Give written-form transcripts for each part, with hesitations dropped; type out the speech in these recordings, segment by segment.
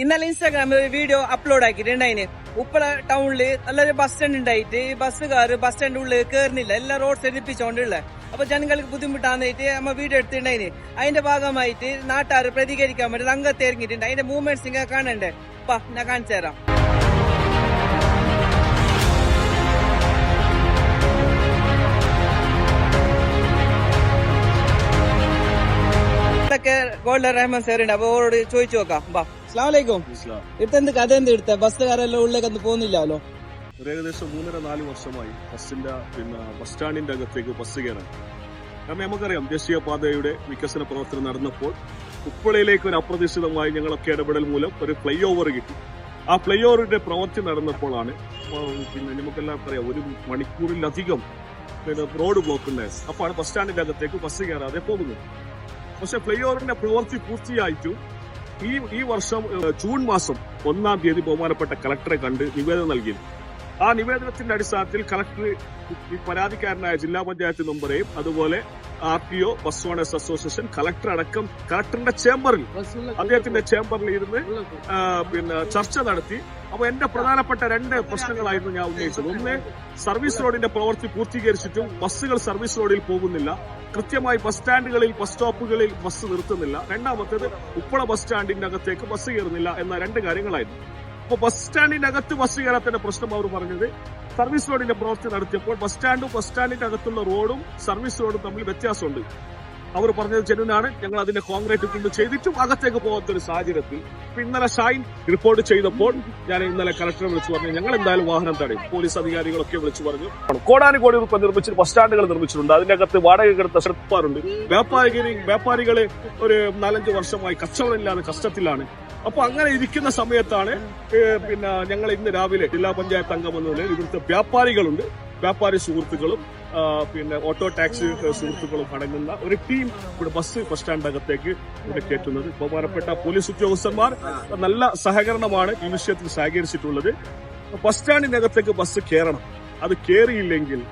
ഇന്നലെ ഇൻസ്റ്റാഗ്രാമിൽ ഒരു വീഡിയോ അപ്ലോഡ് ആക്കിയിട്ടുണ്ടായിന്. ഉപ്പള ടൗണില് നല്ലൊരു ബസ് സ്റ്റാൻഡ് ഉണ്ടായിട്ട് ബസ്സുകാർ ബസ് സ്റ്റാൻഡ് ഉള്ളിൽ കയറുന്നില്ല, എല്ലാം റോഡ് സൈഡ് എത്തിച്ചോണ്ടുള്ള. അപ്പൊ ജനങ്ങൾക്ക് ബുദ്ധിമുട്ടാന്നിട്ട് നമ്മ വീഡിയോ എടുത്തിട്ടുണ്ടായിന്. അതിന്റെ ഭാഗമായിട്ട് നാട്ടുകാർ പ്രതികരിക്കാൻ വേണ്ടി രംഗത്ത് ഇറങ്ങിയിട്ടുണ്ട്. അതിന്റെ മൂവ്മെന്റ്സ് ഇങ്ങനെ കാണണ്ടേ? ഞാൻ കാണിച്ചു തരാം. ഗോൾഡൻ റഹ്മാൻ സാറുണ്ട്, അപ്പൊ അവരോട് ചോദിച്ചു നോക്കാം. അസ്സലാമലൈക്കും. ഇതെന്ത് കഥ എന്ത് എടുത്ത ബസ്സുകാരെല്ലാം ഉള്ളിലേക്കൊന്നും പോകുന്നില്ലല്ലോ? ഏകദേശം 3-4 വർഷമായി ബസ്സിന്റെ ബസ് സ്റ്റാൻഡിന്റെ അകത്തേക്ക് ബസ് കയറാൻ. കാരണം നമുക്കറിയാം, ദേശീയപാതയുടെ വികസന പ്രവർത്തനം നടന്നപ്പോൾ ഉപ്പളയിലേക്ക് ഒരു അപ്രതീക്ഷിതമായി ഞങ്ങളൊക്കെ ഇടപെടൽ മൂലം ഒരു ഫ്ലൈ ഓവർ കിട്ടി. ആ ഫ്ലൈ ഓവറിന്റെ പ്രവൃത്തി നടന്നപ്പോഴാണ് നമുക്കെല്ലാം അറിയാം, 1 മണിക്കൂറിലധികം റോഡ് ബ്ലോക്ക് ഉണ്ടായത്. അപ്പോഴാണ് ബസ് സ്റ്റാൻഡിന്റെ അകത്തേക്ക് ബസ് കയറാതെ പോകുന്നത്. പക്ഷെ ഫ്ലൈ ഓവറിന്റെ പ്രവൃത്തി പൂർത്തിയായിട്ടു ഈ വർഷം ജൂൺ മാസം 1-ാം തീയതി ബഹുമാനപ്പെട്ട കളക്ടറെ കണ്ട് നിവേദനം നൽകി. ആ നിവേദനത്തിന്റെ അടിസ്ഥാനത്തിൽ കളക്ടർ ഈ പരാതിക്കാരനായ ജില്ലാ പഞ്ചായത്ത് മെമ്പറെയും അതുപോലെ RTO, bus owners association, collector അടക്കം കളക്ടറിന്റെ ചേംബറിൽ, അദ്ദേഹത്തിന്റെ ചേംബറിൽ ഇരുന്ന് ചർച്ച നടത്തി. അപ്പൊ എന്റെ പ്രധാനപ്പെട്ട 2 പ്രശ്നങ്ങളായിരുന്നു ഞാൻ ഉന്നയിച്ചത്. ഒന്ന്, സർവീസ് റോഡിന്റെ പ്രവൃത്തി പൂർത്തീകരിച്ചിട്ടും ബസ്സുകൾ സർവീസ് റോഡിൽ പോകുന്നില്ല, കൃത്യമായി ബസ് സ്റ്റാൻഡുകളിൽ ബസ് സ്റ്റോപ്പുകളിൽ ബസ് നിർത്തുന്നില്ല. രണ്ടാമത്തേത്, ഉപ്പള ബസ് സ്റ്റാൻഡിന്റെ അകത്തേക്ക് ബസ് കയറുന്നില്ല എന്ന 2 കാര്യങ്ങളായിരുന്നു. അപ്പൊ ബസ് സ്റ്റാൻഡിന്റെ അകത്ത് ബസ് കയറാത്തതിന്റെ പ്രശ്നം അവർ പറഞ്ഞത്, സർവീസ് റോഡിന്റെ പ്രവൃത്തി നടത്തിയപ്പോൾ ബസ് സ്റ്റാൻഡിന്റെ അകത്തുള്ള റോഡും സർവീസ് റോഡും തമ്മിൽ വ്യത്യാസമുണ്ട്. അവർ പറഞ്ഞത് ജനുവിനാണ്, ഞങ്ങൾ അതിന്റെ കോൺക്രീറ്റ് കൊണ്ട് ചെയ്തിട്ടും അകത്തേക്ക് പോകാത്തൊരു സാഹചര്യത്തിൽ ഇന്നലെ ഷൈൻ റിപ്പോർട്ട് ചെയ്തപ്പോൾ ഞാൻ ഇന്നലെ കളക്ടറെ വിളിച്ചു പറഞ്ഞു, ഞങ്ങൾ എന്തായാലും വാഹനം തടയും. പോലീസ് അധികാരികളൊക്കെ വിളിച്ചു പറഞ്ഞു. കോടാനുകോടി രൂപ നിർമ്മിച്ചിട്ട് ബസ് സ്റ്റാൻഡുകൾ നിർമ്മിച്ചിട്ടുണ്ട്. അതിന്റെ അകത്ത് വാടകയ്ക്കെടുത്ത സർക്കാരുണ്ട്. വ്യാപാരികളെ ഒരു 4-5 വർഷമായി കച്ചവടമില്ലാതെ കഷ്ടത്തിലാണ്. അപ്പൊ അങ്ങനെ ഇരിക്കുന്ന സമയത്താണ് ഞങ്ങൾ ഇന്ന് രാവിലെ ജില്ലാ പഞ്ചായത്ത് അംഗം എന്ന നിലയിൽ ഇവിടുത്തെ വ്യാപാരികളുണ്ട്, വ്യാപാരി സുഹൃത്തുക്കളും ഓട്ടോ ടാക്സി സുഹൃത്തുക്കളും അടങ്ങുന്ന ഒരു ടീം ഇവിടെ ബസ് സ്റ്റാൻഡ് അകത്തേക്ക് ഇവിടെ കയറ്റുന്നത്. ബഹുമാനപ്പെട്ട പോലീസ് ഉദ്യോഗസ്ഥന്മാർ നല്ല സഹകരണമാണ് ഈ വിഷയത്തിൽ സഹകരിച്ചിട്ടുള്ളത്. ബസ് സ്റ്റാൻഡിനകത്തേക്ക് ബസ് കയറണം. അത് കയറിയില്ലെങ്കിൽ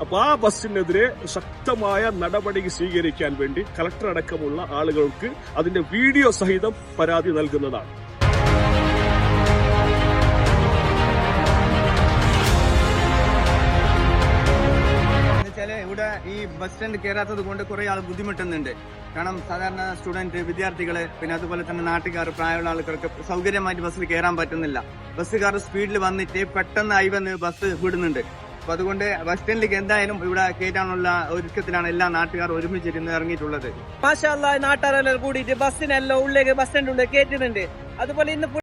അപ്പൊ ആ ബസ്സിനെതിരെ ശക്തമായ നടപടി സ്വീകരിക്കാൻ വേണ്ടി കളക്ടർ അടക്കമുള്ള ആളുകൾക്ക് അതിന്റെ വീഡിയോ സഹിതം പരാതി നൽകുന്നതാണ്. ഇവിടെ ഈ ബസ് സ്റ്റാൻഡ് കയറാത്തത് കൊണ്ട് കുറെ ആൾ ബുദ്ധിമുട്ടുന്നുണ്ട്. കാരണം സാധാരണ സ്റ്റുഡന്റ്, വിദ്യാർത്ഥികള്, പിന്നെ അതുപോലെ തന്നെ നാട്ടുകാർ, പ്രായമുള്ള ആൾക്കാർക്ക് സൗകര്യമായിട്ട് ബസ്സിൽ കയറാൻ പറ്റുന്നില്ല. ബസ്സുകാർ സ്പീഡിൽ വന്നിട്ട് പെട്ടെന്ന് വന്ന് ബസ് വിടുന്നുണ്ട്. അപ്പൊ അതുകൊണ്ട് ബസ് സ്റ്റാൻഡിലേക്ക് എന്തായാലും ഇവിടെ കയറ്റാനുള്ള ഒരുക്കത്തിലാണ് എല്ലാ നാട്ടുകാർ ഒരുമിച്ചിരുന്ന് ഇറങ്ങിയിട്ടുള്ളത്. മാഷാ അല്ലാഹ്, നാട്ടുകാരെല്ലാം കൂടിയിട്ട് ബസ്സിനെല്ലാം ഉള്ളിലേക്ക് ബസ് സ്റ്റാൻഡ് ഉള്ളിൽ കയറ്റുന്നുണ്ട്. അതുപോലെ ഇന്ന്